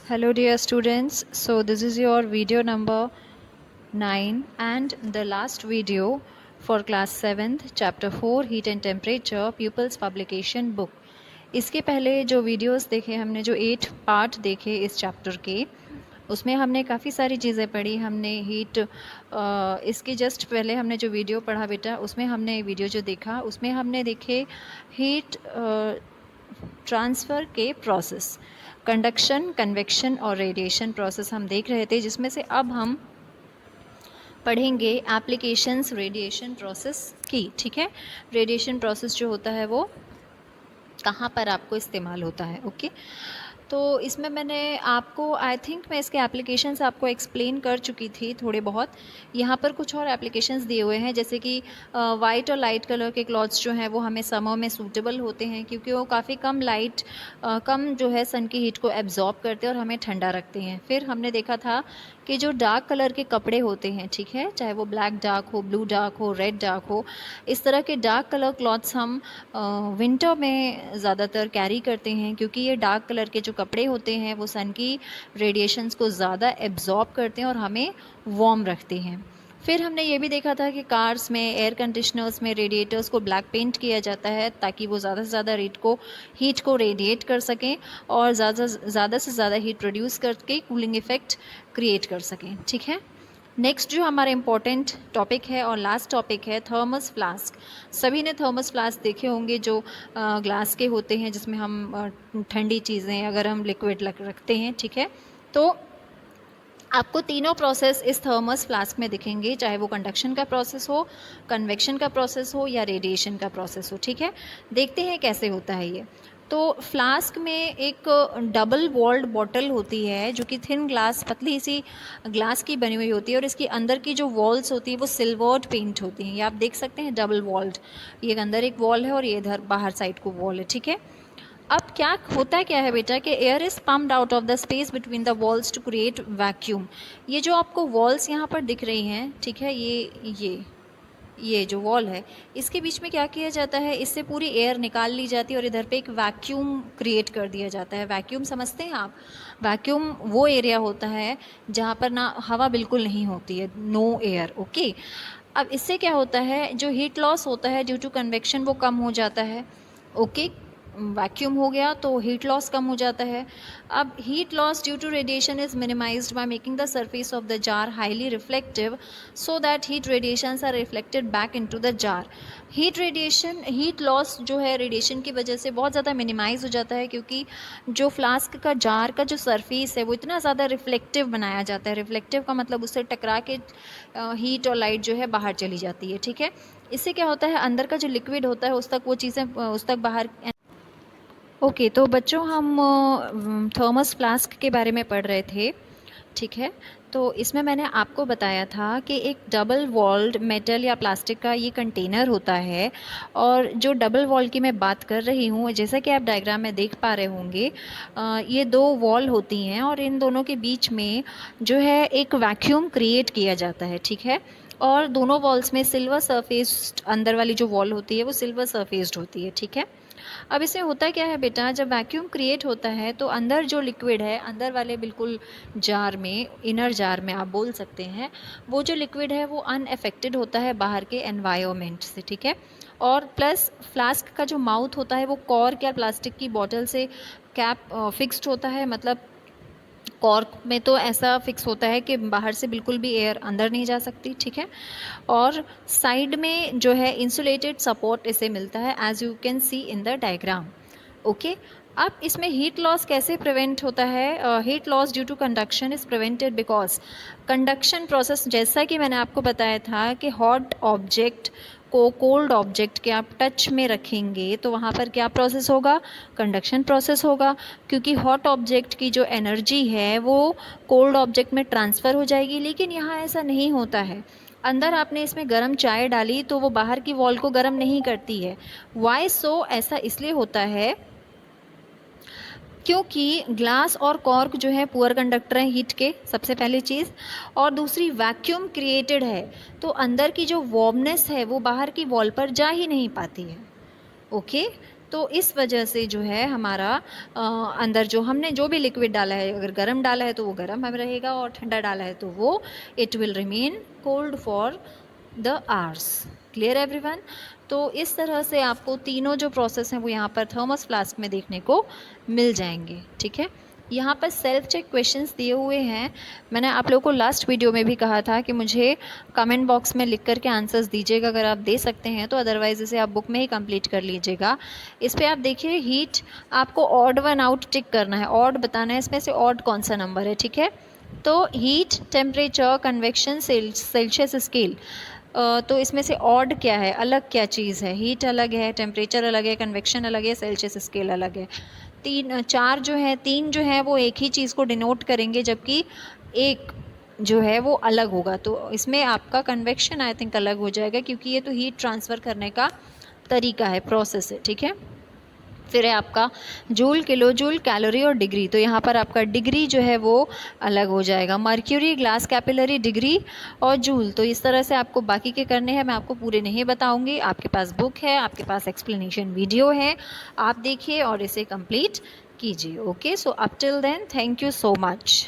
Hello dear students, so this is your video number 9 and the last video for class 7th chapter 4 heat and temperature pupils publication book. इसके पहले जो videos देखे हमने, जो 8 part देखे इस chapter के, उसमें हमने काफ़ी सारी चीज़ें पढ़ी। हमने हीट इसके जस्ट पहले हमने जो वीडियो पढ़ा बेटा, उसमें हमने वीडियो जो देखा उसमें हमने देखे हीट ट्रांसफ़र के प्रोसेस, कंडक्शन, कन्वेक्शन और रेडिएशन प्रोसेस हम देख रहे थे, जिसमें से अब हम पढ़ेंगे एप्लीकेशंस रेडिएशन प्रोसेस की। ठीक है, रेडिएशन प्रोसेस जो होता है वो कहाँ पर आपको इस्तेमाल होता है। ओके, तो इसमें मैंने आपको आई थिंक मैं इसके एप्लीकेशंस आपको एक्सप्लेन कर चुकी थी थोड़े बहुत। यहाँ पर कुछ और एप्लीकेशंस दिए हुए हैं, जैसे कि वाइट और लाइट कलर के क्लॉथ्स जो हैं वो हमें समर में सूटेबल होते हैं, क्योंकि वो काफ़ी कम लाइट कम जो है सन की हीट को एब्जॉर्ब करते हैं और हमें ठंडा रखते हैं। फिर हमने देखा था कि जो डार्क कलर के कपड़े होते हैं, ठीक है, चाहे वो ब्लैक डार्क हो, ब्लू डार्क हो, रेड डार्क हो, इस तरह के डार्क कलर क्लॉथ्स हम विंटर में ज़्यादातर कैरी करते हैं, क्योंकि ये डार्क कलर के जो कपड़े होते हैं वो सन की रेडिएशंस को ज़्यादा एब्जॉर्ब करते हैं और हमें वार्म रखते हैं। फिर हमने ये भी देखा था कि कार्स में, एयर कंडीशनर्स में रेडिएटर्स को ब्लैक पेंट किया जाता है, ताकि वो ज़्यादा से ज़्यादा हीट को रेडिएट कर सकें और ज़्यादा से ज़्यादा हीट प्रोड्यूस करके कूलिंग इफ़ेक्ट क्रिएट कर सकें। ठीक है, नेक्स्ट जो हमारा इम्पोर्टेंट टॉपिक है और लास्ट टॉपिक है थर्मस फ्लास्क। सभी ने थर्मस फ्लास्क देखे होंगे, जो ग्लास के होते हैं, जिसमें हम ठंडी चीज़ें अगर हम लिक्विड रखते हैं। ठीक है, तो आपको तीनों प्रोसेस इस थर्मस फ्लास्क में दिखेंगे, चाहे वो कंडक्शन का प्रोसेस हो, कन्वेक्शन का प्रोसेस हो या रेडिएशन का प्रोसेस हो। ठीक है, देखते हैं कैसे होता है ये। तो फ्लास्क में एक डबल वॉल्ड बॉटल होती है, जो कि थिन ग्लास, पतली सी ग्लास की बनी हुई होती है, और इसकी अंदर की जो वॉल्स होती है वो सिल्वर्ड पेंट होती हैं। ये आप देख सकते हैं, डबल वॉल्ड, ये अंदर एक वॉल है और ये इधर बाहर साइड को वॉल है। ठीक है, अब क्या है बेटा कि air is pumped out of the space between the walls to create vacuum. ये जो आपको वॉल्स यहाँ पर दिख रही हैं, ठीक है, ये जो वॉल है, इसके बीच में क्या किया जाता है, इससे पूरी एयर निकाल ली जाती है और इधर पे एक वैक्यूम क्रिएट कर दिया जाता है। वैक्यूम समझते हैं आप? वैक्यूम वो एरिया होता है जहाँ पर ना हवा बिल्कुल नहीं होती है, नो एयर। ओके, अब इससे क्या होता है, जो हीट लॉस होता है ड्यू टू कन्वेक्शन वो कम हो जाता है। ओके, वैक्यूम हो गया तो हीट लॉस कम हो जाता है। अब heat loss due to radiation is minimised by making the surface of the jar highly reflective, so that heat radiations are reflected back into the jar. Heat loss जो है radiation की वजह से बहुत ज़्यादा मिनिमाइज हो जाता है, क्योंकि जो फ्लास्क का जार का जो सरफेस है वो इतना ज़्यादा रिफ्लेक्टिव बनाया जाता है। रिफ्लेक्टिव का मतलब उससे टकरा के हीट और लाइट जो है बाहर चली जाती है। ठीक है, इससे क्या होता है, अंदर का जो लिक्विड होता है उस तक वो चीज़ें उस तक बाहर। ओके, तो बच्चों हम थर्मस फ्लास्क के बारे में पढ़ रहे थे। ठीक है, तो इसमें मैंने आपको बताया था कि एक डबल वॉल्ड मेटल या प्लास्टिक का ये कंटेनर होता है, और जो डबल वॉल की मैं बात कर रही हूँ, जैसा कि आप डायग्राम में देख पा रहे होंगे, ये दो वॉल होती हैं और इन दोनों के बीच में जो है एक वैक्यूम क्रिएट किया जाता है। ठीक है, और दोनों वॉल्स में सिल्वर सरफेस्ड, अंदर वाली जो वॉल होती है वो सिल्वर सरफेस्ड होती है। ठीक है, अब इसमें होता क्या है बेटा, जब वैक्यूम क्रिएट होता है तो अंदर जो लिक्विड है, अंदर वाले बिल्कुल जार में, इनर जार में आप बोल सकते हैं, वो जो लिक्विड है वो अनअफेक्टेड होता है बाहर के एनवायरनमेंट से। ठीक है, और प्लस फ्लास्क का जो माउथ होता है वो कॉर्क या प्लास्टिक की बॉटल से कैप फिक्स्ड होता है। मतलब कॉर्क में तो ऐसा फिक्स होता है कि बाहर से बिल्कुल भी एयर अंदर नहीं जा सकती। ठीक है, और साइड में जो है इंसुलेटेड सपोर्ट इसे मिलता है, as you can see in the diagram. Okay, अब इसमें हीट लॉस कैसे प्रिवेंट होता है? Heat loss due to conduction is prevented because conduction process, जैसा कि मैंने आपको बताया था कि हॉट ऑब्जेक्ट को कोल्ड ऑब्जेक्ट के आप टच में रखेंगे तो वहाँ पर क्या प्रोसेस होगा? कंडक्शन प्रोसेस होगा, क्योंकि हॉट ऑब्जेक्ट की जो एनर्जी है वो कोल्ड ऑब्जेक्ट में ट्रांसफ़र हो जाएगी। लेकिन यहाँ ऐसा नहीं होता है। अंदर आपने इसमें गर्म चाय डाली तो वो बाहर की वॉल को गर्म नहीं करती है। वाई सो? ऐसा इसलिए होता है क्योंकि ग्लास और कॉर्क जो है पुअर कंडक्टर हैं हीट के, सबसे पहली चीज़, और दूसरी वैक्यूम क्रिएटेड है, तो अंदर की जो वार्मनेस है वो बाहर की वॉल पर जा ही नहीं पाती है। ओके, तो इस वजह से जो है हमारा अंदर जो हमने जो भी लिक्विड डाला है, अगर गर्म डाला है तो वो गर्म हम रहेगा, और ठंडा डाला है तो वो it will remain cold for the hours. Clear everyone? तो इस तरह से आपको तीनों जो प्रोसेस हैं वो यहाँ पर थर्मस फ्लास्क में देखने को मिल जाएंगे। ठीक है, यहाँ पर सेल्फ चेक क्वेश्चंस दिए हुए हैं। मैंने आप लोगों को लास्ट वीडियो में भी कहा था कि मुझे कमेंट बॉक्स में लिख करके आंसर्स दीजिएगा, अगर आप दे सकते हैं तो, अदरवाइज़ इसे आप बुक में ही कंप्लीट कर लीजिएगा। इस पर आप देखिए, हीट आपको ऑड वन आउट टिक करना है, ऑड बताना है इसमें से ऑड कौन सा नंबर है। ठीक है, तो heat, temperature, convection, Celsius scale, तो इसमें से ऑड क्या है, अलग क्या चीज़ है? हीट अलग है, टेम्परेचर अलग है, कन्वेक्शन अलग है, सेल्सियस स्केल अलग है। चार जो है, तीन जो है वो एक ही चीज़ को डिनोट करेंगे, जबकि एक जो है वो अलग होगा। तो इसमें आपका कन्वेक्शन आई थिंक अलग हो जाएगा, क्योंकि ये तो हीट ट्रांसफ़र करने का तरीका है, प्रोसेस है। ठीक है, फिर है आपका जूल, किलो जूल, कैलोरी और डिग्री। तो यहाँ पर आपका डिग्री जो है वो अलग हो जाएगा, मर्क्यूरी, ग्लास कैपिलरी, डिग्री और जूल। तो इस तरह से आपको बाकी के करने हैं, मैं आपको पूरे नहीं बताऊँगी। आपके पास बुक है, आपके पास एक्सप्लेनेशन वीडियो है, आप देखिए और इसे कंप्लीट कीजिए। Okay, so up till then, thank you so much.